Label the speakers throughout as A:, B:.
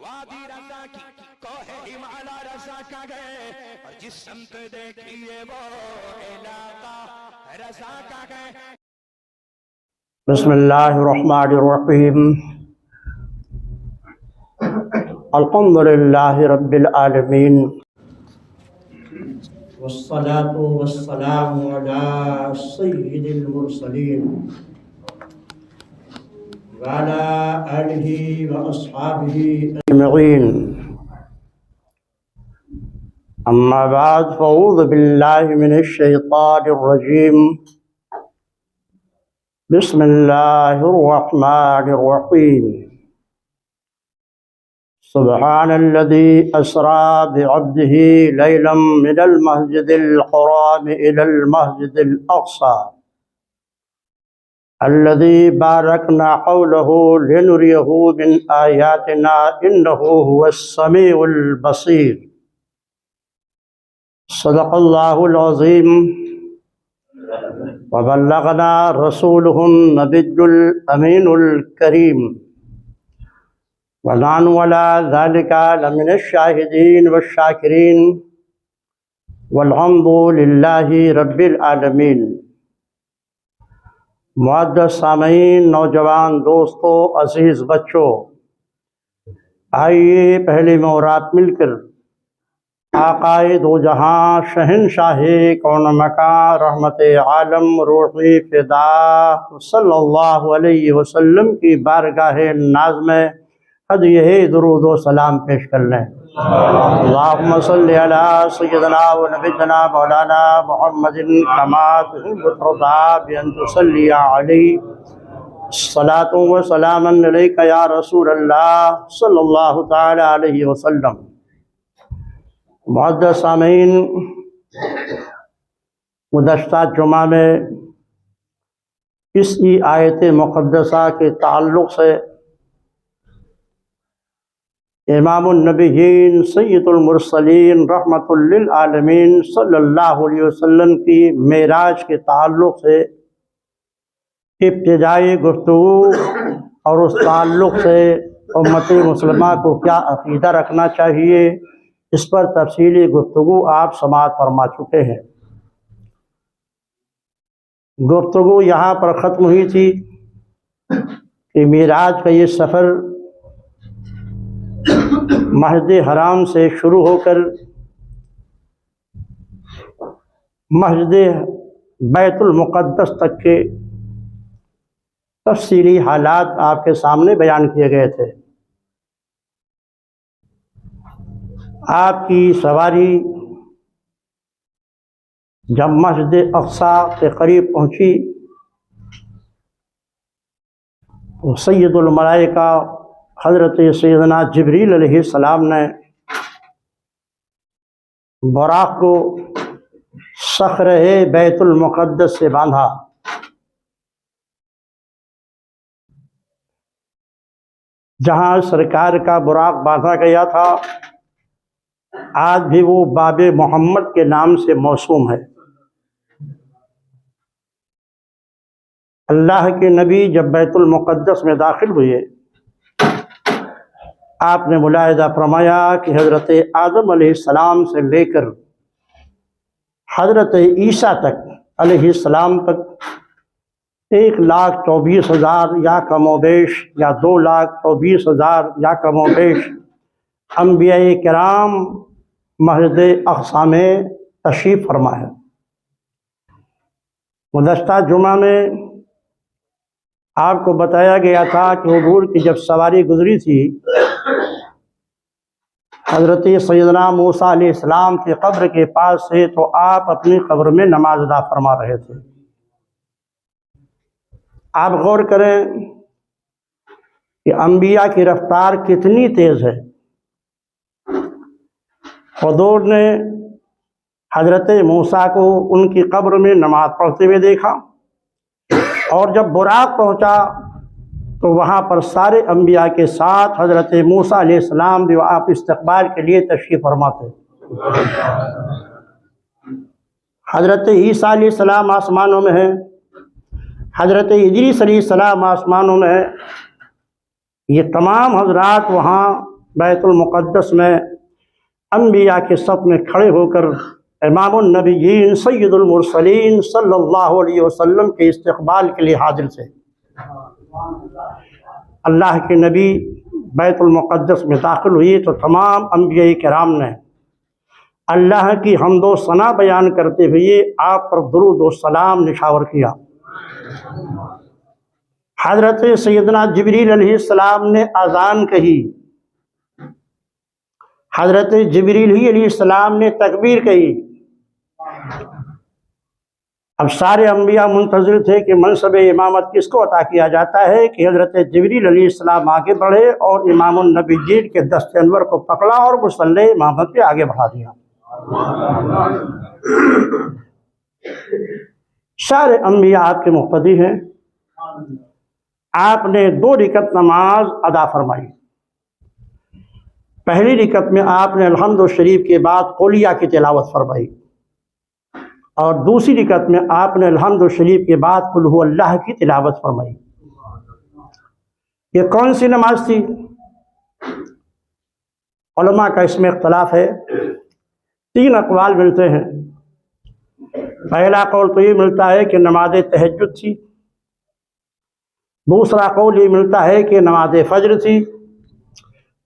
A: وادی رضا کی کوہ ہمالا رضا کا گئے اور جس سمت دیکھیے وہ علاقہ رضا کا گئے.
B: بسم اللہ الرحمن الرحیم. الحمد للہ رب العالمین والصلاة والسلام علی سید المرسلین وعلى آلہ واصحابہ اجمعین. اما بعد فاعوذ باللہ من الشیطان الرجیم. بسم اللہ الرحمن الرحیم. سبحان الذي أسرى بعبده ليلا من المسجد الحرام إلى المسجد الأقصى الذي باركنا حوله لنريه من آياتنا إنه هو السميع البصير. صدق الله العظيم وبلغنا رسوله النبي الأمين الكريم ونحن على ذلك لمن الشاهدين والشاكرين والحمد لله رب العالمين. معزز سامعین، نوجوان دوستو، عزیز بچوں، آئیے پہلے مورات مل کر آقائے دو جہاں شہنشاہ کون مکان رحمت عالم روحی فدا صلی اللہ علیہ وسلم کی بارگاہ ناز میں ہدیہ درود و سلام پیش کر لیں. اللہم صلی علی سیدنا و نبینا مولانا محمد کما تحب وترضى بأن تصلی علیہ الصلاة والسلام علیک یا رسول اللہ صلی اللہ تعالی علیہ وسلم. معزز سامعین، گزشتہ جمعہ میں اسی آیت مقدسہ کے تعلق سے امام النبیین سید المرسلین رحمت للعالمین صلی اللہ علیہ وسلم کی معراج کے تعلق سے ابتدائی گفتگو اور اس تعلق سے امت مسلمہ کو کیا عقیدہ رکھنا چاہیے، اس پر تفصیلی گفتگو آپ سماعت فرما چکے ہیں. گفتگو یہاں پر ختم ہوئی تھی کہ معراج کا یہ سفر مسجد حرام سے شروع ہو کر مسجد بیت المقدس تک کے تفصیلی حالات آپ کے سامنے بیان کیے گئے تھے. آپ کی سواری جب مسجد اقصی کے قریب پہنچی تو سید الملائکہ حضرت سیدنا جبریل علیہ السلام نے براق کو صخرہ بیت المقدس سے باندھا. جہاں سرکار کا براق باندھا گیا تھا آج بھی وہ باب محمد کے نام سے موسوم ہے. اللہ کے نبی جب بیت المقدس میں داخل ہوئے، آپ نے ملاحظہ فرمایا کہ حضرت آدم علیہ السلام سے لے کر حضرت عیسیٰ تک علیہ السلام تک 1,24,000 یا کم و بیش یا 2,24,000 یا کم و بیش انبیاء کرام مسجد اقصی میں تشریف فرما ہے. گزشتہ جمعہ میں آپ کو بتایا گیا تھا کہ حضور کی جب سواری گزری تھی حضرت سیدنا موسیٰ علیہ السلام کی قبر کے پاس سے، تو آپ اپنی قبر میں نماز ادا فرما رہے تھے. آپ غور کریں کہ انبیاء کی رفتار کتنی تیز ہے. حضور نے حضرت موسیٰ کو ان کی قبر میں نماز پڑھتے ہوئے دیکھا، اور جب براق پہنچا تو وہاں پر سارے انبیاء کے ساتھ حضرت موسیٰ علیہ السلام بھی آپ استقبال کے لیے تشریف فرما تھے. حضرت عیسیٰ علیہ السلام آسمانوں میں ہیں، حضرت ادریس علیہ السلام آسمانوں میں ہیں. یہ تمام حضرات وہاں بیت المقدس میں انبیاء کے صف میں کھڑے ہو کر امام النبیین سید المرسلین صلی اللہ علیہ وسلم کے استقبال کے لیے حاضر تھے۔ اللہ کے نبی بیت المقدس میں داخل ہوئی تو تمام انبیاء کرام نے اللہ کی حمد و ثنا بیان کرتے ہوئے آپ پر درود و سلام نشاور کیا۔ حضرت سیدنا جبریل علیہ السلام نے اذان کہی، حضرت جبریل علیہ السلام نے تکبیر کہی۔ اب سارے انبیاء منتظر تھے کہ منصب امامت کس کو عطا کیا جاتا ہے، کہ حضرت جبریل علیہ السلام آگے بڑھے اور امام النبیین کے دست انور کو پکڑا اور مصلی امامت پہ آگے بڑھا دیا۔ سارے انبیاء آپ کے مقتدی ہیں۔ آپ نے 2 رکعت نماز ادا فرمائی۔ پہلی رکعت میں آپ نے الحمد شریف کے بعد قولیہ کی تلاوت فرمائی، اور دوسری رکعت میں آپ نے الحمد شریف کے بعد قل هو اللہ کی تلاوت فرمائی۔ یہ کون سی نماز تھی؟ علماء کا اس میں اختلاف ہے، 3 اقوال ملتے ہیں۔ پہلا قول تو یہ ملتا ہے کہ نماز تہجد تھی، دوسرا قول یہ ملتا ہے کہ نماز فجر تھی،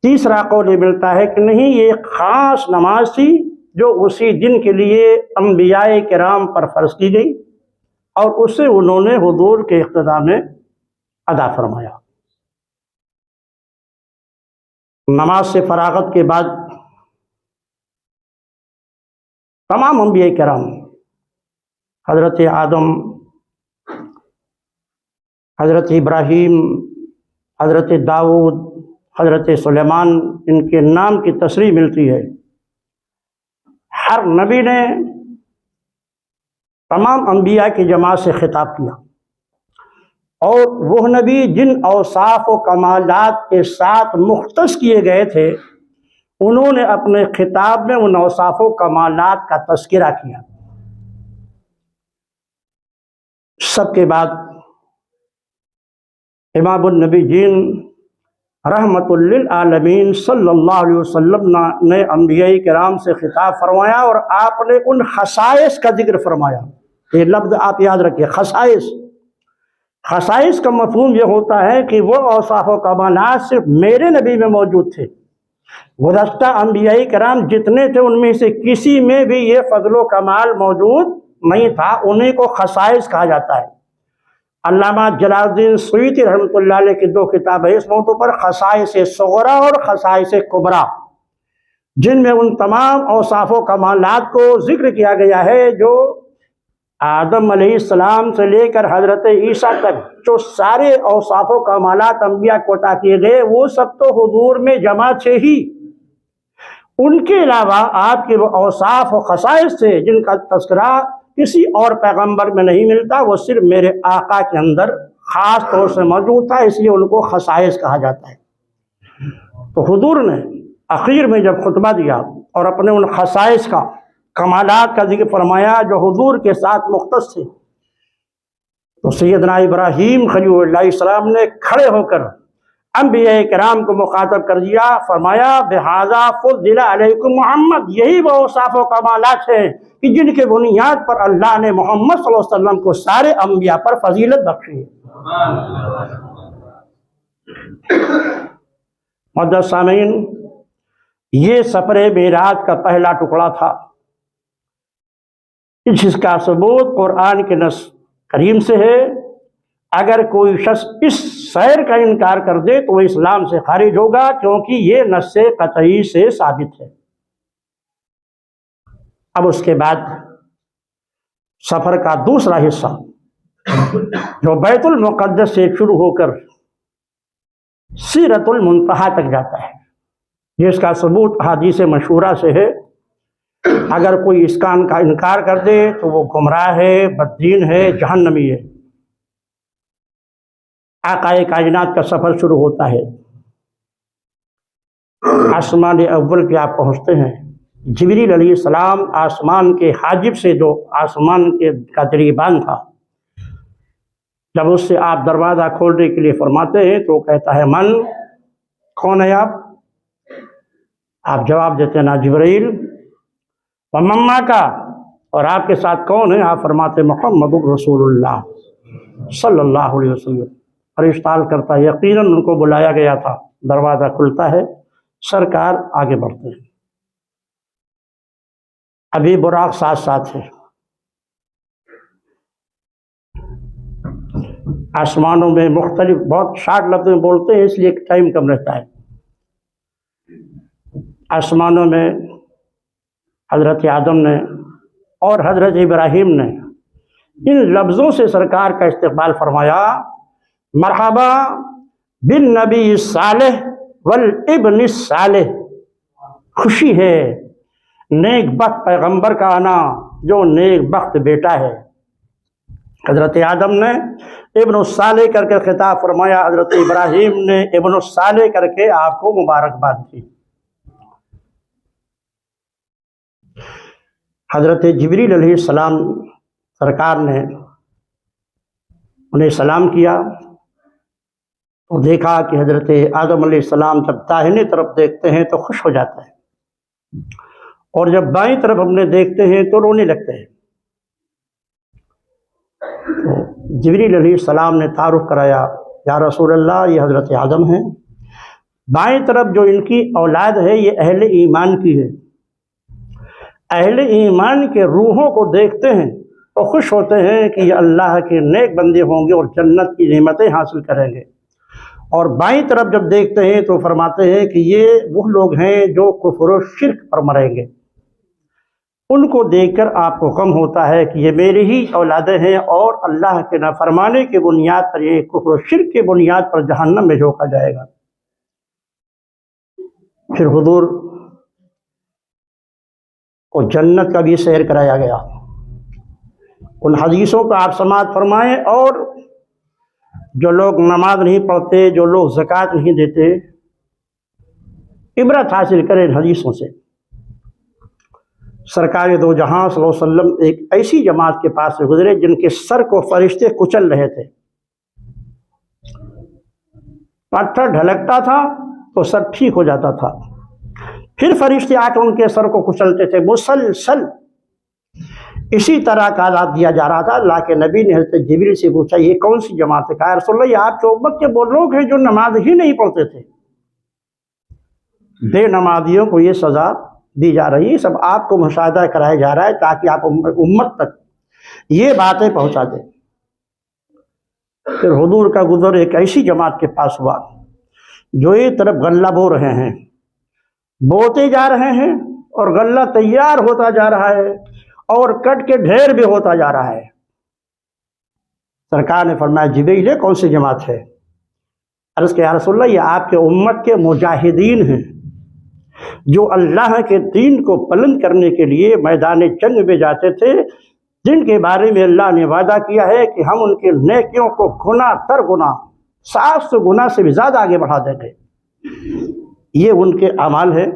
B: تیسرا قول یہ ملتا ہے کہ نہیں، یہ ایک خاص نماز تھی جو اسی دن کے لیے انبیاء کرام پر فرض کی گئی اور اسے انہوں نے حضور کے اقتداء میں ادا فرمایا۔ نماز سے فراغت کے بعد تمام انبیاء کرام، حضرت آدم، حضرت ابراہیم، حضرت داؤد، حضرت سلیمان، ان کے نام کی تصریح ملتی ہے۔ ہر نبی نے تمام انبیاء کی جماعت سے خطاب کیا، اور وہ نبی جن اوصاف و کمالات کے ساتھ مختص کیے گئے تھے، انہوں نے اپنے خطاب میں ان اوصاف و کمالات کا تذکرہ کیا۔ سب کے بعد امام النبیین رحمت للعالمین صلی اللہ علیہ وسلم نے انبیاء کرام سے خطاب فرمایا، اور آپ نے ان خصائص کا ذکر فرمایا۔ یہ لفظ آپ یاد رکھیے، خصائص۔ خصائص کا مفہوم یہ ہوتا ہے کہ وہ اوصاف و کمالات صرف میرے نبی میں موجود تھے، گزشتہ انبیاء کرام جتنے تھے ان میں سے کسی میں بھی یہ فضل و کمال موجود نہیں تھا، انہیں کو خصائص کہا جاتا ہے۔ علامہ جلال الدین سیوطی رحمۃ اللہ علیہ کی 2 کتابیں اس موضوع پر، خصائص صغریٰ اور خصائص کبریٰ، جن میں ان تمام اوصاف و کمالات کو ذکر کیا گیا ہے جو آدم علیہ السلام سے لے کر حضرت عیسیٰ تک جو سارے اوصاف و کمالات انبیاء کو عطا کیے گئے، وہ سب تو حضور میں جمع تھے ہی۔ ان کے علاوہ آپ کے وہ اوصاف و خصائص تھے جن کا تذکرہ کسی اور پیغمبر میں نہیں ملتا، وہ صرف میرے آقا کے اندر خاص طور سے موجود تھا، اس لیے ان کو خصائص کہا جاتا ہے۔ تو حضور نے اخیر میں جب خطبہ دیا اور اپنے ان خصائص کا، کمالات کا ذکر فرمایا جو حضور کے ساتھ مختص تھے، تو سیدنا ابراہیم خلیل اللہ علیہ السلام نے کھڑے ہو کر انبیاء کرام کو مخاطب کر دیا، فرمایا بہذا فضل علیکم محمد، یہی وہ اوصاف و کمالات ہیں کہ جن کے بنیاد پر اللہ نے محمد صلی اللہ علیہ وسلم کو سارے انبیاء پر فضیلت بخشی ہے۔ معزز سامعین، یہ سفر معراج کا پہلا ٹکڑا تھا جس کا ثبوت قرآن کے نص کریم سے ہے۔ اگر کوئی شخص اس سیر کا انکار کر دے تو وہ اسلام سے خارج ہوگا، کیونکہ یہ نص قطعی سے ثابت ہے۔ اب اس کے بعد سفر کا دوسرا حصہ جو بیت المقدس سے شروع ہو کر سدرۃ المنتہا تک جاتا ہے، جس کا ثبوت احادیث مشہورہ سے ہے۔ اگر کوئی اس کا انکار کر دے تو وہ گمراہ ہے، بددین ہے، جہنمی ہے۔ آقا کائنات کا سفر شروع ہوتا ہے، آسمان اول پہ آپ پہنچتے ہیں۔ جبریل علیہ السلام آسمان کے حاجب سے، جو آسمان کے کا دربان تھا، جب اس سے آپ دروازہ کھولنے کے لیے فرماتے ہیں تو وہ کہتا ہے من، کون ہے آپ؟ آپ جواب دیتے ہیں نا جبرائیل و مما کا، اور آپ کے ساتھ کون ہے؟ آپ فرماتے محمد رسول اللہ صلی اللہ علیہ وسلم۔ فرشتہ عرض کرتا ہے یقیناً ان کو بلایا گیا تھا۔ دروازہ کھلتا ہے، سرکار آگے بڑھتے ہیں، ابھی براق ساتھ ساتھ ہے، آسمانوں میں مختلف، بہت شارٹ لفظ میں بولتے ہیں اس لیے ٹائم کم رہتا ہے۔ آسمانوں میں حضرت آدم نے اور حضرت ابراہیم نے ان لفظوں سے سرکار کا استقبال فرمایا، مرحبا بالنبی الصالح والابن الصالح، خوشی ہے نیک بخت پیغمبر کا آنا جو نیک بخت بیٹا ہے۔ حضرت آدم نے ابن الصالح کر کے خطاب فرمایا، حضرت ابراہیم نے ابن الصالح کر کے آپ کو مبارکباد دی۔ حضرت جبریل علیہ السلام سرکار نے انہیں سلام کیا تو دیکھا کہ حضرت آدم علیہ السلام جب داہنی طرف دیکھتے ہیں تو خوش ہو جاتا ہے، اور جب بائیں طرف اپنے دیکھتے ہیں تو رونے لگتے ہیں۔ تو جبریل علیہ السلام نے تعارف کرایا، یا رسول اللہ یہ حضرت آدم ہیں، بائیں طرف جو ان کی اولاد ہے یہ اہل ایمان کی ہے، اہل ایمان کے روحوں کو دیکھتے ہیں تو خوش ہوتے ہیں کہ یہ اللہ کے نیک بندے ہوں گے اور جنت کی نعمتیں حاصل کریں گے، اور بائیں طرف جب دیکھتے ہیں تو فرماتے ہیں کہ یہ وہ لوگ ہیں جو کفر و شرک پر مریں گے۔ ان کو دیکھ کر آپ کو غم ہوتا ہے کہ یہ میری ہی اولادیں ہیں اور اللہ کے نافرمانی کی بنیاد پر، یہ کفر و شرک کی بنیاد پر جہنم میں جھونکا جائے گا۔ پھر حضور کو جنت کا بھی سیر کرایا گیا، ان حدیثوں کا آپ سماعت فرمائیں، اور جو لوگ نماز نہیں پڑھتے، جو لوگ زکوٰۃ نہیں دیتے، عبرت حاصل کریں ان حدیثوں سے۔ سرکار دو جہاں صلی اللہ علیہ وسلم ایک ایسی جماعت کے پاس سے گزرے جن کے سر کو فرشتے کچل رہے تھے، پتھر ڈھلکتا تھا تو سر ٹھیک ہو جاتا تھا، پھر فرشتے آ کر ان کے سر کو کچلتے تھے، مسلسل اسی طرح کا عذاب دیا جا رہا تھا۔ اللہ کے نبی نے حضرت جبریل سے پوچھا یہ کون سی جماعت ہے؟ کہا رسول اللہ یہ آپ کے امت کے وہ لوگ ہیں جو نماز ہی نہیں پڑھتے تھے، بے نمازیوں کو یہ سزا دی جا رہی ہے، سب آپ کو مشاہدہ کرایا جا رہا ہے تاکہ آپ امت تک یہ باتیں پہنچا دیں۔ پھر حضور کا گزر ایک ایسی جماعت کے پاس ہوا جو ایک طرف غلہ بو رہے ہیں، بوتے جا رہے ہیں اور غلہ تیار ہوتا جا رہا ہے اور کٹ کے ڈھیر بھی ہوتا جا رہا ہے۔ سرکار نے فرمایا جبریل یہ کون سی جماعت ہے؟ عرض کیا یا رسول اللہ یہ آپ کے امت کے مجاہدین ہیں جو اللہ کے دین کو بلند کرنے کے لیے میدان جنگ میں جاتے تھے، جن کے بارے میں اللہ نے وعدہ کیا ہے کہ ہم ان کے نیکیوں کو گنا در گنا 700 گنا سے بھی زیادہ آگے بڑھا دیں گے۔ یہ ان کے اعمال ہے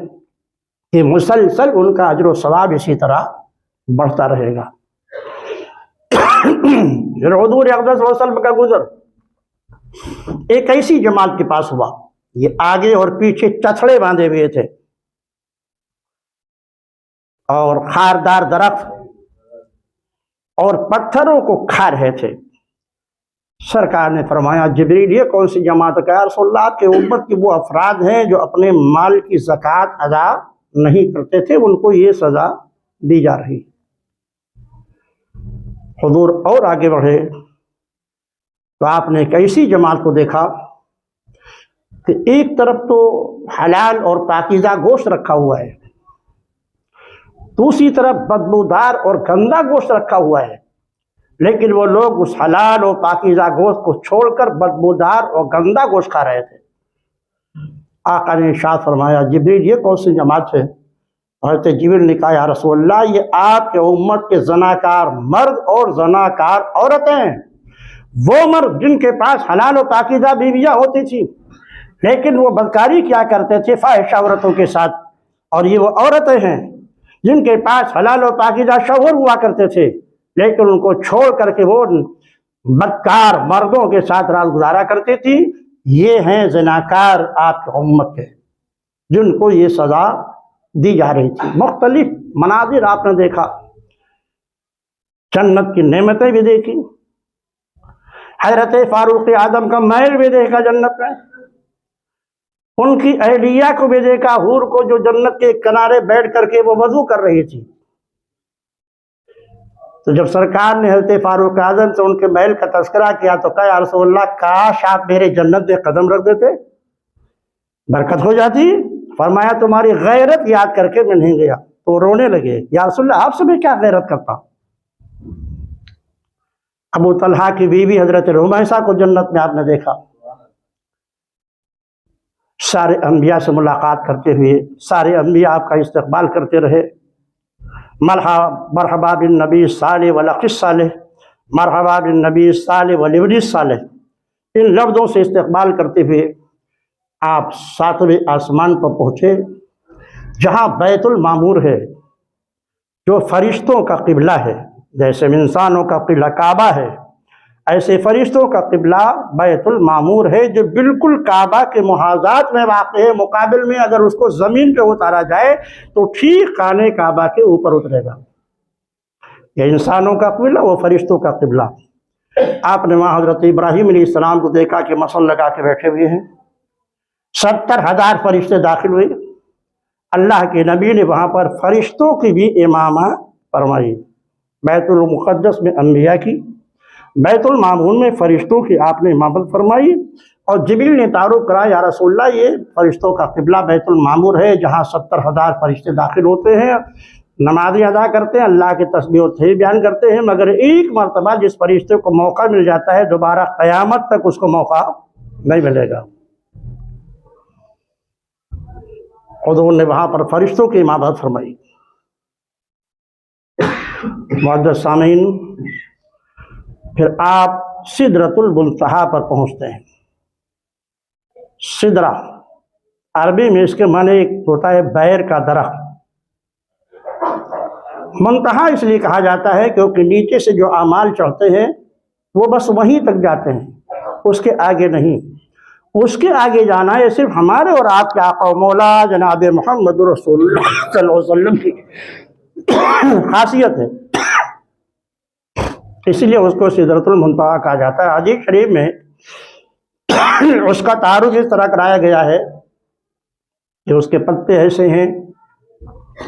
B: کہ مسلسل ان کا اجر و ثواب اسی طرح بڑھتا رہے گا۔ حضور اقدس صلی اللہ علیہ وسلم کا گزر ایک ایسی جماعت کے پاس ہوا، یہ آگے اور پیچھے چتھڑے باندھے ہوئے تھے اور خاردار درخت اور پتھروں کو کھا رہے تھے۔ سرکار نے فرمایا جبریل یہ کون سی جماعت ہے؟ کہ رسول اللہ آپ کے امت کے وہ افراد ہیں جو اپنے مال کی زکوٰۃ ادا نہیں کرتے تھے، ان کو یہ سزا دی جا رہی۔ حضور اور آگے بڑھے تو آپ نے ایک ایسی جماعت کو دیکھا کہ ایک طرف تو حلال اور پاکیزہ گوشت رکھا ہوا ہے، دوسری طرف بدبودار اور گندا گوشت رکھا ہوا ہے، لیکن وہ لوگ اس حلال اور پاکیزہ گوشت کو چھوڑ کر بدبودار اور گندا گوشت کھا رہے تھے۔ آقا نے ارشاد فرمایا جبریل یہ کون سی جماعت ہے؟ حضرت جبریل نے کہا یا رسول اللہ یہ آپ کے امت کے زناکار مرد اور زناکار عورتیں ہیں، وہ مرد جن کے پاس حلال و پاکیزہ بیویاں ہوتی تھیں لیکن وہ بدکاری کیا کرتے تھے فاحشہ عورتوں کے ساتھ، اور یہ وہ عورتیں ہیں جن کے پاس حلال و پاکیزہ شوہر ہوا کرتے تھے لیکن ان کو چھوڑ کر کے وہ بدکار مردوں کے ساتھ رات گزارا کرتی تھی۔ یہ ہیں زناکار آپ کی امت کے جن کو یہ سزا دی جا رہی تھی، مختلف مناظر آپ نے دیکھا، جنت کی نعمتیں بھی دیکھی، حضرت فاروق اعظم کا محل بھی دیکھا جنت میں، ان کی اہلیہ کو بھی دیکھا، حور کو جو جنت کے کنارے بیٹھ کر کے وہ وضو کر رہی تھی۔ تو جب سرکار نے حضرت فاروق اعظم سے ان کے محل کا تذکرہ کیا تو کہا یا رسول اللہ کاش آپ میرے جنت میں قدم رکھ دیتے، برکت ہو جاتی۔ فرمایا تمہاری غیرت یاد کر کے میں نہیں گیا، تو رونے لگے، یا رسول اللہ آپ سے میں کیا غیرت کرتا۔ ابو طلحہ کی بیوی حضرت رمیسہ کو جنت میں آپ نے دیکھا، سارے انبیاء سے ملاقات کرتے ہوئے، سارے انبیاء آپ کا استقبال کرتے رہے، مرحبا بالنبی صالح والاخ الصالح، مرحبا بالنبی صالح والابن الصالح، ان لفظوں سے استقبال کرتے ہوئے آپ 7ویں آسمان پر پہنچے، جہاں بیت المعمور ہے جو فرشتوں کا قبلہ ہے، جیسے انسانوں کا قبلہ کعبہ ہے، ایسے فرشتوں کا قبلہ بیت المعمور ہے جو بالکل کعبہ کے محاذات میں واقع ہے، مقابل میں اگر اس کو زمین پہ اتارا جائے تو ٹھیک خانے کعبہ کے اوپر اترے گا۔ یہ انسانوں کا قبلہ، وہ فرشتوں کا قبلہ۔ آپ نے وہاں حضرت ابراہیم علیہ السلام کو دیکھا کہ مسل لگا کے بیٹھے ہوئے ہیں، 70,000 فرشتے داخل ہوئے، اللہ کے نبی نے وہاں پر فرشتوں کی بھی امامہ فرمائی، بیت المقدس میں انبیاء کی، بیت المعمور میں فرشتوں کی آپ نے امامت فرمائی، اور جبریل نے تعارف کرا یا رسول اللہ یہ فرشتوں کا قبلہ بیت المعمور ہے جہاں 70,000 فرشتے داخل ہوتے ہیں، نمازیں ادا کرتے ہیں، اللہ کے تسبیح و تحمید بیان کرتے ہیں، مگر ایک مرتبہ جس فرشتے کو موقع مل جاتا ہے دوبارہ قیامت تک اس کو موقع نہیں ملے گا۔ حضور نے وہاں پر فرشتوں کی امامت فرمائی۔ معزز سامعین، پھر آپ سدرۃ المنتہا پر پہنچتے ہیں۔ سدرہ عربی میں اس کے معنی ایک ہوتا ہے بیر کا درخت، منتہا اس لیے کہا جاتا ہے کیونکہ نیچے سے جو اعمال چڑھتے ہیں وہ بس وہیں تک جاتے ہیں، اس کے آگے نہیں۔ اس کے آگے جانا یہ صرف ہمارے اور آپ کے آقا و مولا جناب محمد رسول اللہ صلی اللہ علیہ وسلم کی خاصیت ہے، اس لیے اس کو سدرۃ المنتہا کہا جاتا ہے۔ حدیث شریف میں اس کا تعارف اس طرح کرایا گیا ہے کہ اس کے پتے ایسے ہیں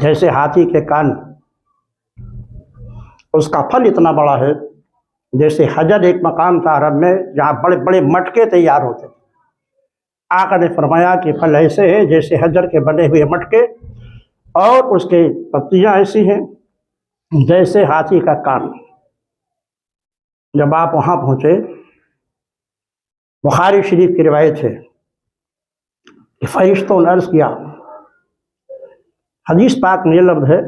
B: جیسے ہاتھی کے کان، اس کا پھل اتنا بڑا ہے جیسے حجر، ایک مقام تھا عرب میں جہاں بڑے بڑے مٹکے تیار ہوتے تھے، آقا نے فرمایا کہ پھل ایسے ہیں جیسے حجر کے بنے ہوئے مٹکے، اور اس کے پتیاں ایسی ہیں جیسے ہاتھی کا کان۔ جب آپ وہاں پہنچے، بخاری شریف کی روایت ہے کہ فرشتوں نے عرض کیا، حدیث پاک میں یہ لفظ ہے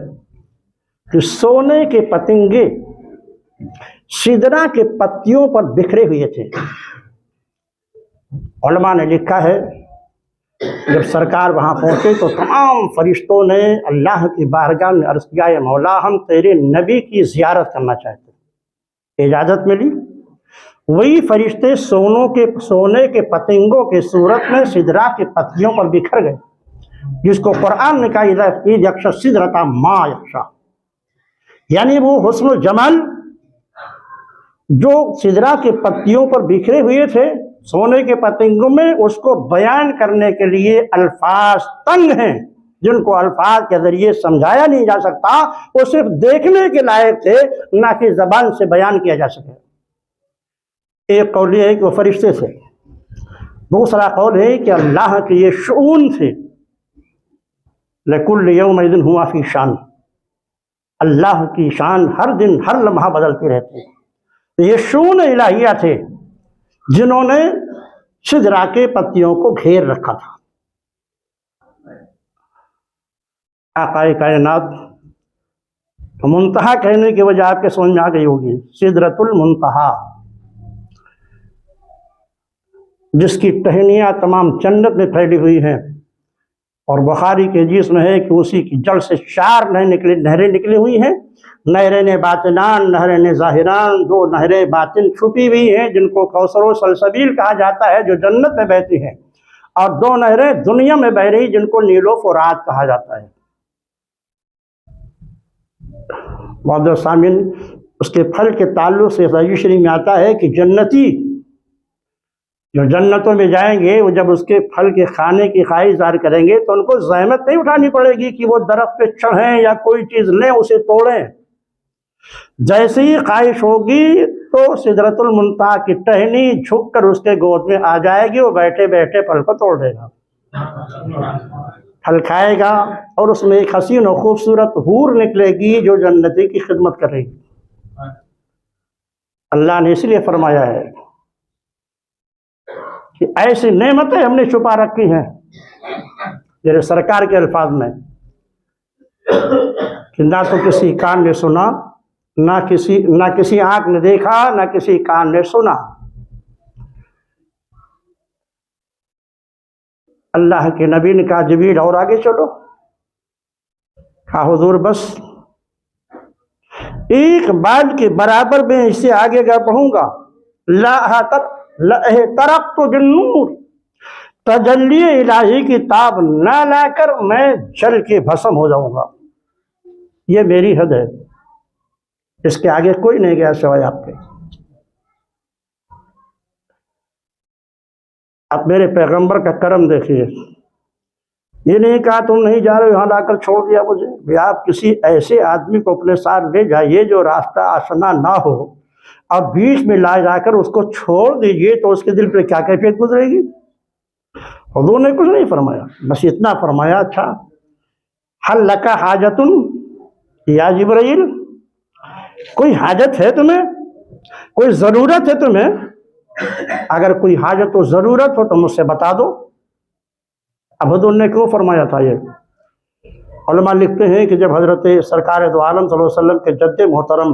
B: کہ سونے کے پتنگے سدرہ کے پتیوں پر بکھرے ہوئے تھے۔ علماء نے لکھا ہے جب سرکار وہاں پہنچے تو تمام فرشتوں نے اللہ کی بارگاہ میں عرض کیا، اے مولا ہم تیرے نبی کی زیارت کرنا چاہتے ہیں، اجازت ملی۔ وہی فرشتے سونے کے پتنگوں کے صورت میں سدرہ کے پتیوں پر بکھر گئے، جس کو قرآن نے کہا اذا یغشی السدرۃ ما یغشی، یعنی وہ حسن و جمال جو سدرہ کے پتیوں پر بکھرے ہوئے تھے سونے کے پتنگوں میں، اس کو بیان کرنے کے لیے الفاظ تنگ ہیں جن کو الفاظ کے ذریعے سمجھایا نہیں جا سکتا، وہ صرف دیکھنے کے لائق تھے، نہ کہ زبان سے بیان کیا جا سکے۔ ایک قول یہ ہے کہ وہ فرشتے تھے، دوسرا قول ہے کہ اللہ کے یہ شؤون تھے، لکل یومئذ ہوا فی شان، اللہ کی شان ہر دن ہر لمحہ بدلتی رہتی ہے۔ تو یہ شؤون الہیہ تھے جنہوں نے سدرہ کے پتیوں کو گھیر رکھا تھا۔ آقا کائنات منتہا کہنے کی وجہ آپ کے سمجھ میں آ گئی ہوگی، سدرۃ المنتہا، جس کی ٹہنیاں تمام جنت میں پھیلی ہوئی ہیں، اور بخاری کے حدیث میں ہے کہ اسی کی جڑ سے 4 نہریں نکلی ہوئی ہیں، نہرین باطنان، نہرین ظاہران، 2 نہریں باطن چھپی ہوئی ہیں جن کو کوثر و سلسبیل کہا جاتا ہے جو جنت میں بہتی ہیں، اور 2 نہریں دنیا میں بہ رہی جن کو نیل و فرات کہا جاتا ہے۔ معزز سامعین، اس کے پھل کے تعلق سے حدیث شریف میں آتا ہے کہ جنتی جو جنتوں میں جائیں گے وہ جب اس کے پھل کے کھانے کی خواہش ظاہر کریں گے تو ان کو زحمت نہیں اٹھانی پڑے گی کہ وہ درخت پہ چڑھیں یا کوئی چیز لیں اسے توڑیں۔ جیسے ہی خواہش ہوگی تو سدرۃ المنتہا کی ٹہنی جھک کر اس کے گود میں آ جائے گی، وہ بیٹھے بیٹھے پھل کو توڑ دے گا، پھل کھائے گا، اور اس میں ایک حسین و خوبصورت حور نکلے گی جو جنتی کی خدمت کرے گی۔ اللہ نے اس لیے فرمایا ہے کہ ایسی نعمتیں ہم نے چھپا رکھی ہیں، میرے سرکار کے الفاظ میں، کہ نہ تو کسی کان نے سنا، نہ کسی آنکھ نے دیکھا، نہ کسی کان نے سنا۔ اللہ کے نبی نے کہا جبریل اور آگے چلو، کہا حضور بس ایک بال کے برابر میں اس سے آگے بڑھوں گا، لَاحْتَرَقْتُ بِالنُّورِ، تجلی الہی کی تاب نہ لا کر میں جل کے بھسم ہو جاؤں گا۔ یہ میری حد ہے، اس کے آگے کوئی نہیں گیا سوائے آپ کے۔ اب میرے پیغمبر کا کرم دیکھیے، یہ نہیں کہا تم نہیں جا رہے یہاں لا کر چھوڑ دیا مجھے، بھی آپ کسی ایسے آدمی کو اپنے ساتھ لے جائیے جو راستہ آشنا نہ ہو، اور بیچ میں لا جا کر اس کو چھوڑ دیجئے تو اس کے دل پہ کیا کیفیت گزرے گی۔ حضور نے کچھ نہیں فرمایا، بس اتنا فرمایا اچھا حل لک حاجت یا جبرائیل، کوئی حاجت ہے تمہیں، کوئی ضرورت ہے تمہیں؟ اگر کوئی حاجت و ضرورت ہو تو مجھ سے بتا دو۔ اب حضور نے کیوں فرمایا تھا یہ؟ علماء لکھتے ہیں کہ جب حضرت سرکار دو عالم صلی اللہ علیہ وسلم کے جد محترم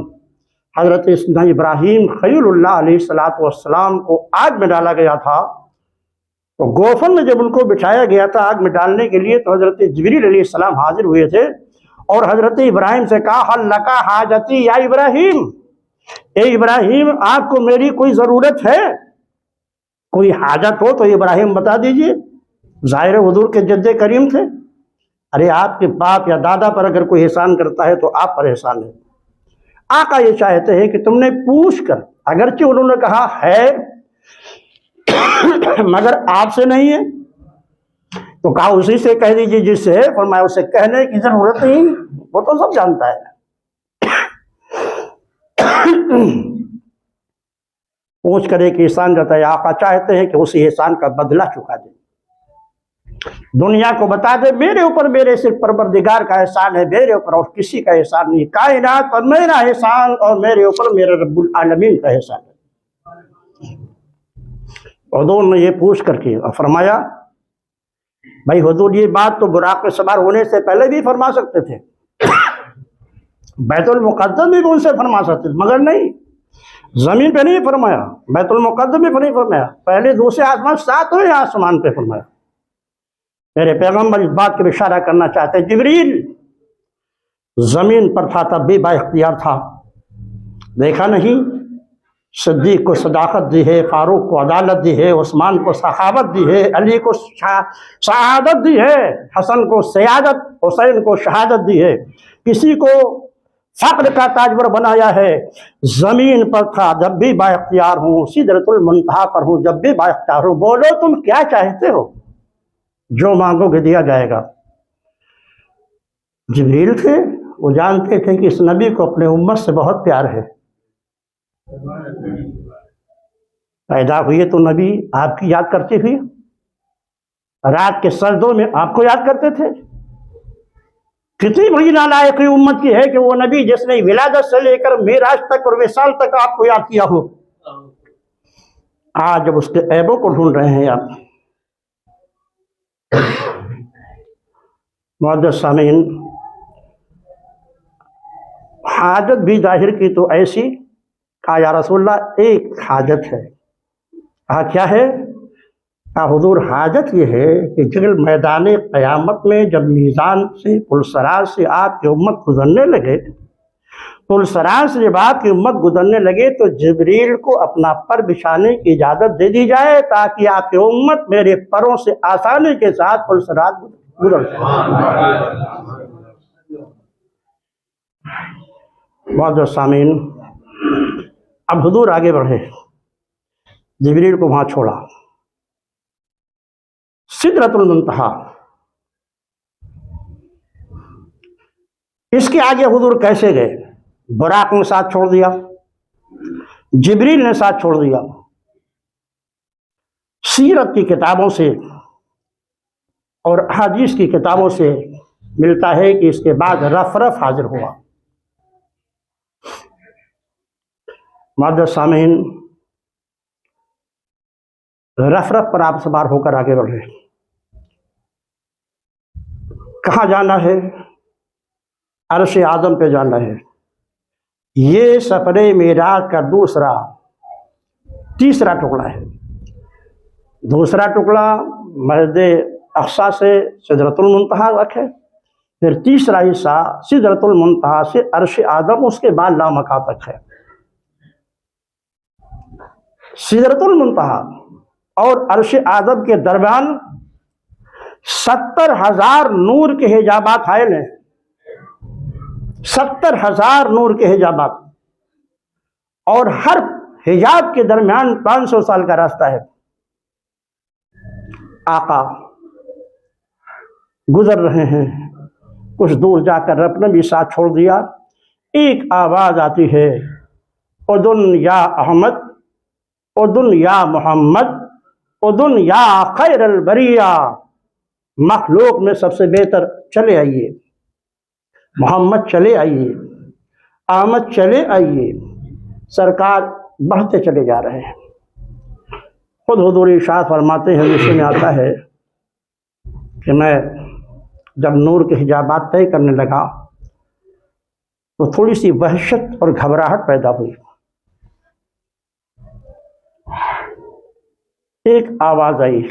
B: حضرت ابراہیم خلیل اللہ علیہ السلام کو آگ میں ڈالا گیا تھا، تو گوفن میں جب ان کو بٹھایا گیا تھا آگ میں ڈالنے کے لیے، تو حضرت جبریل علیہ السلام حاضر ہوئے تھے اور حضرت ابراہیم سے کہا حل لک حاجتی یا ابراہیم، اے ابراہیم آپ کو میری کوئی ضرورت ہے، کوئی حاجت ہو تو ابراہیم بتا دیجئے۔ ظاہر حضور کے جد کریم تھے، ارے آپ کے باپ یا دادا پر اگر کوئی احسان کرتا ہے تو آپ پر احسان ہے۔ آقا یہ چاہتے ہیں کہ تم نے پوچھ کر، اگرچہ انہوں نے کہا ہے مگر آپ سے نہیں ہے، تو کہا اسی سے کہہ دیجیے جس سے ہے، فرمایا اسے کہنے کی ضرورت نہیں، وہ تو سب جانتا ہے۔ پوچھ کر ایک احسان جتایا، آقا چاہتے ہیں کہ اسی احسان کا بدلہ چکا دے، دنیا کو بتا دے میرے اوپر میرے صرف پروردگار کا احسان ہے، میرے اوپر اور کسی کا احسان نہیں، کائنات پر میرا احسان اور میرے اوپر میرے رب العالمین کا احسان ہے۔ حضور نے یہ پوچھ کر کے فرمایا، بھائی حضور یہ بات تو براق میں سوار ہونے سے پہلے بھی فرما سکتے تھے، بیت المقدس میں بھی ان سے فرما سکتے تھے، مگر نہیں، زمین پہ نہیں فرمایا، بیت المقدس میں نہیں فرمایا، پہلے دوسرے آسمان ساتویں آسمان پہ فرمایا۔ میرے پیغمبر اس بات کی اشارہ کرنا چاہتے ہیں، جبریل زمین پر تھا تب بھی با اختیار تھا، دیکھا نہیں؟ صدیق کو صداقت دی ہے، فاروق کو عدالت دی ہے، عثمان کو سخاوت دی ہے، علی کو شہادت دی ہے، حسن کو سیادت، حسین کو شہادت دی ہے، کسی کو فقر کا تاجور بنایا ہے۔ زمین پر تھا جب بھی با اختیار ہوں، سدرۃ المنتہا پر ہوں جب بھی با اختیار ہوں، بولو تم کیا چاہتے ہو، جو مانگو گے دیا جائے گا۔ جبریل تھے، وہ جانتے تھے کہ اس نبی کو اپنے امت سے بہت پیار ہے، پیدا ہوئے تو نبی آپ کی یاد کرتے ہوئے، رات کے سجدوں میں آپ کو یاد کرتے تھے۔ کتنی بڑی نالائقی امت کی ہے کہ وہ نبی جس نے ولادت سے لے کر معراج تک اور وصال تک آپ کو یاد کیا ہو، آج جب اس کے عیبوں کو ڈھونڈ رہے ہیں آپ۔ معزز سامعین، حاجت بھی ظاہر کی تو ایسی، کہا یا رسول اللہ ایک حاجت ہے، کہا کیا ہے؟ کہا حضور حاجت یہ ہے کہ جب میدان قیامت میں جب میزان سے پلسرار سے آپ کی امت گزرنے لگے، پلسرار سے جب آپ کی امت گزرنے لگے تو جبریل کو اپنا پر بچھانے کی اجازت دے دی جائے تاکہ آپ کی امت میرے پروں سے آسانی کے ساتھ پلسرار گزر جائے۔ معزز سامعین، اب حضور آگے بڑھے، جبریل کو وہاں چھوڑا، سدرۃ المنتہا، اس کے آگے حضور کیسے گئے؟ براق نے ساتھ چھوڑ دیا، جبریل نے ساتھ چھوڑ دیا۔ سیرت کی کتابوں سے اور احادیث کی کتابوں سے ملتا ہے کہ اس کے بعد رفرف حاضر ہوا۔ معزز سامعین، رفرف پر آپ سوار ہو کر آگے بڑھے، کہاں جانا ہے؟ عرش اعظم پہ جانا ہے۔ یہ سفر معراج کا تیسرا ٹکڑا ہے۔ دوسرا ٹکڑا مسجد اقصی سے سدرۃ المنتہا تک ہے، پھر تیسرا حصہ سدرۃ المنتہا سے عرش اعظم، اس کے بعد لامکاں تک ہے۔ سدرۃ المنتہا اور عرش اعظم کے درمیان 70,000 نور کے حجابات حائل ہیں، 70,000 نور کے حجابات، اور ہر حجاب کے درمیان 500 سال کا راستہ ہے۔ آقا گزر رہے ہیں، کچھ دور جا کر اپنے بھی ساتھ چھوڑ دیا۔ ایک آواز آتی ہے، اذن یا احمد، اذن یا محمد، اذن یا خیر البریہ، مخلوق میں سب سے بہتر چلے آئیے، محمد چلے آئیے، احمد چلے آئیے۔ سرکار بڑھتے چلے جا رہے ہیں۔ خود حضور ارشاد فرماتے ہیں، جس میں آتا ہے کہ میں جب نور کے حجابات طے کرنے لگا تو تھوڑی سی وحشت اور گھبراہٹ پیدا ہوئی۔ ایک آواز آئی،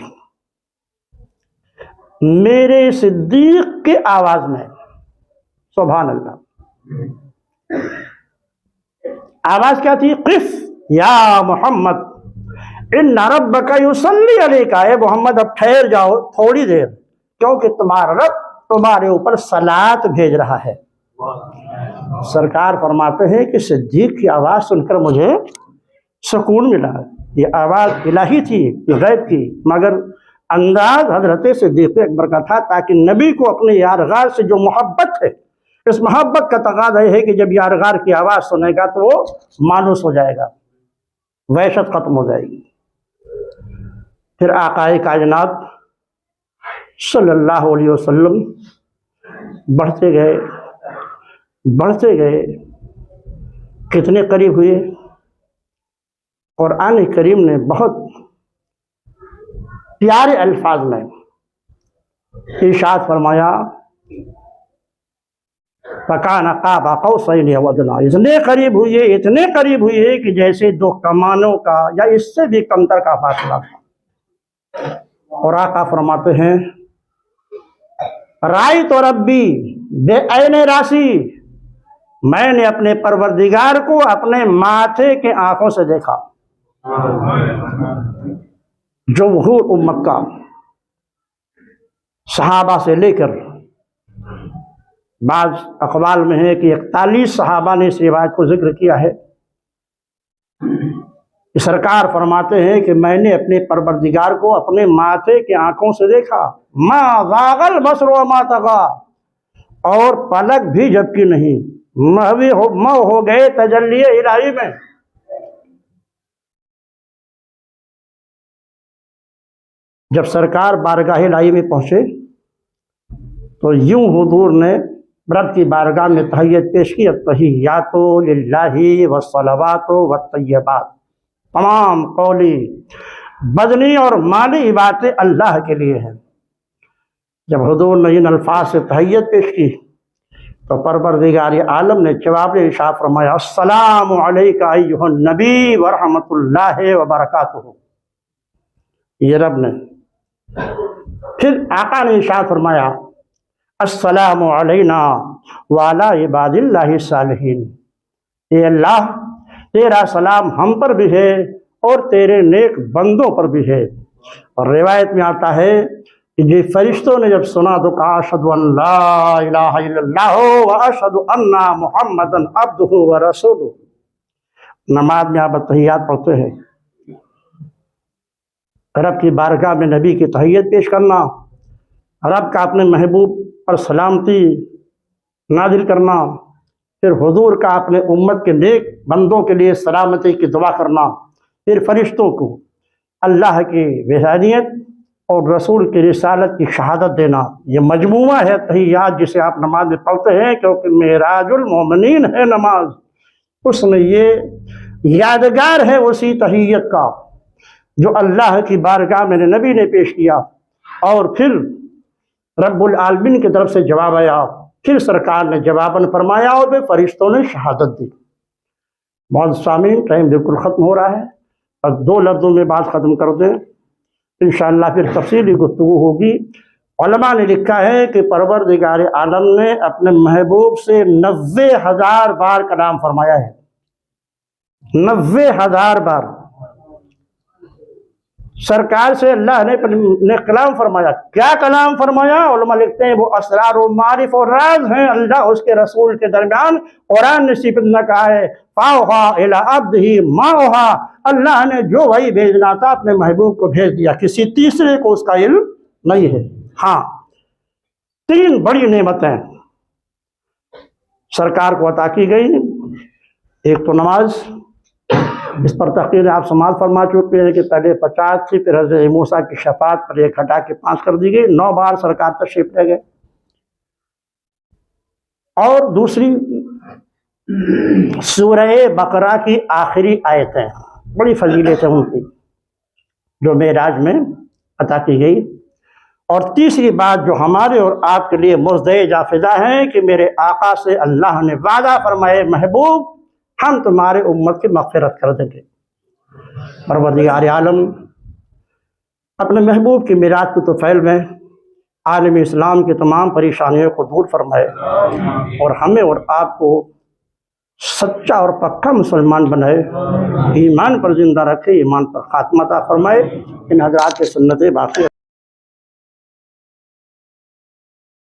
B: میرے صدیق کے آواز میں، سبحان اللہ۔ آواز کیا تھی؟ قف یا محمد ان ربک یصلی علیک، اے محمد اب ٹھہر جاؤ تھوڑی دیر، کیونکہ تمہارا رب تمہارے اوپر صلات بھیج رہا ہے۔ سرکار فرماتے ہیں کہ صدیق کی آواز سن کر مجھے سکون ملا۔ یہ آواز الہی تھی، غیب کی، مگر انداز حضرت صدیق اکبر کا تھا، تاکہ نبی کو اپنے یارغار سے جو محبت ہے، اس محبت کا تقاضا یہ ہے کہ جب یارغار کی آواز سنے گا تو وہ مانوس ہو جائے گا، وحشت ختم ہو جائے گی۔ پھر آقائے کائنات صلی اللہ علیہ وسلم بڑھتے گئے، کتنے قریب ہوئے؟ قرآن کریم نے بہت پیارے الفاظ میں ارشاد فرمایا، فَكَانَ قَابَ قَوْسَيْنِ أَوْ أَدْنَىٰ، اتنے قریب ہوئے کہ جیسے دو کمانوں کا یا اس سے بھی کمتر کا فاصلہ تھا۔ اور آقا فرماتے ہیں، رأیت ربی بعین راسی، میں نے اپنے پروردگار کو اپنے ماتھے کے آنکھوں سے دیکھا۔ جمہور مکہ صحابہ سے لے کر، بعض اقوال میں ہے کہ 41 صحابہ نے اس روایت کو ذکر کیا ہے، کہ سرکار فرماتے ہیں کہ میں نے اپنے پروردگار کو اپنے ماتھے کے آنکھوں سے دیکھا، ما زاغ البصر وما طغى، اور پلک بھی جھپکی نہیں، محو ہو گئے تجلی الہی میں۔ جب سرکار بارگاہ الہی میں پہنچے تو یوں حضور نے رب کی بارگاہ میں تحیت پیش کی، التحیات للہ والصلوات والطیبات، تمام قولی، بدنی اور مالی عبادتیں اللہ کے لیے ہیں۔ جب حضور نے ان الفاظ سے تحیت پیش کی تو پروردگار عالم نے جواب ارشاد فرمایا، السلام علیک ایھا النبی ورحمۃ اللہ وبرکاتہ۔ یہ رب نے۔ پھر آقا نے ارشاد فرمایا، السلام علینا وعلی عباد اللہ الصالحین، اے اللہ تیرا سلام ہم پر بھی ہے اور تیرے نیک بندوں پر بھی ہے۔ اور روایت میں آتا ہے کہ یہ فرشتوں نے جب سنا تو کہا اشہد ان لا الہ الا اللہ و اشہد ان محمدً عبدہ و رسولہ۔ نماز میں آپ تحیات پڑھتے ہیں، رب کی بارگاہ میں نبی کی تحیت پیش کرنا، رب کا اپنے محبوب پر سلامتی نازل کرنا، پھر حضور کا اپنے امت کے نیک بندوں کے لیے سلامتی کی دعا کرنا، پھر فرشتوں کو اللہ کی وحدانیت اور رسول کی رسالت کی شہادت دینا، یہ مجموعہ ہے تحیات جسے آپ نماز میں پڑھتے ہیں، کیونکہ معراج المومنین ہے نماز، اس میں یہ یادگار ہے اسی تحیت کا جو اللہ کی بارگاہ میں نبی نے پیش کیا، اور پھر رب العالمین کی طرف سے جواب آیا، پھر سرکار نے جواباً فرمایا اور پھر فرشتوں نے شہادت دی۔ بہت سامعین، ٹائم بالکل ختم ہو رہا ہے، اب 2 لفظوں میں بات ختم کر دیں، انشاءاللہ پھر تفصیلی گفتگو ہوگی۔ علماء نے لکھا ہے کہ پروردگار عالم نے اپنے محبوب سے 90,000 بار کلام فرمایا ہے، 90,000 بار سرکار سے اللہ نے کلام فرمایا۔ کیا کلام فرمایا؟ علماء لکھتے ہیں وہ اسرار و معارف اور راز ہیں اللہ اس کے رسول کے درمیان۔ قرآن نے صرف اتنا کہا ہے فَأَوْحَىٰ إِلَىٰ عَبْدِهِ مَا أَوْحَىٰ، اللہ نے جو وحی بھیجنا تھا اپنے محبوب کو بھیج دیا، کسی تیسرے کو اس کا علم نہیں ہے۔ ہاں، 3 بڑی نعمتیں سرکار کو عطا کی گئی، ایک تو نماز، اس پر تحقیق آپ سماعت فرما چکے ہیں کہ پہلے 50 تھی، پھر حضرت موسیٰ کی شفاعت پر 1 ہٹا کے 5 کر دی گئی، 9 بار سرکار تشریف لے گئے۔ اور دوسری سورہ بقرہ کی آخری آیتیں، بڑی فضیلت ہے ان کی جو معراج میں عطا کی گئی۔ اور تیسری بات جو ہمارے اور آپ کے لیے مزدحج فضا ہے کہ میرے آقا سے اللہ نے وعدہ فرمائے محبوب ہم تمہارے امت کی مغفرت کر دیں گے۔ پروردگار عالم اپنے محبوب کی میراث کے طفیل میں عالم اسلام کی تمام پریشانیوں کو دور فرمائے اور ہمیں اور آپ کو سچا اور پکا مسلمان بنائے، ایمان پر زندہ رکھے، ایمان پر خاتمہ عطا فرمائے۔ ان حضرات کے سنت باقی